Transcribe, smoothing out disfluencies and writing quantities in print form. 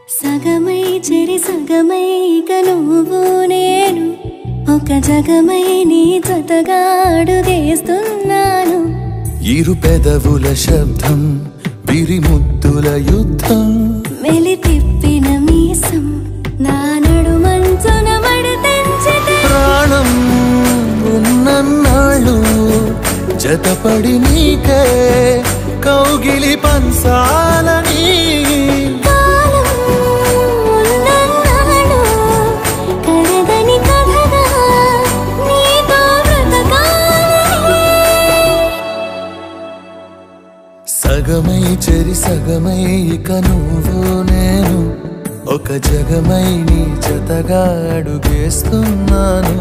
సగమై చెరి సగమై ఇక నువ్వు నేను ఒక జగమై నీ జతగా అడుగేస్తున్నాను. ఇరు పెదవుల శబ్దం విరి ముద్దుల యుద్ధం మెలి తిప్పిన మీసం నా నడుమంచున మడతెంచితే ప్రాణం ఉన్నన్నాళ్ళు జతపడి నీకే కౌగిలి పంచాలని సగమై చెరి సగమై ఇక నువ్వు నేను ఒక జగమై నీ జతగా అడుగేస్తున్నాను.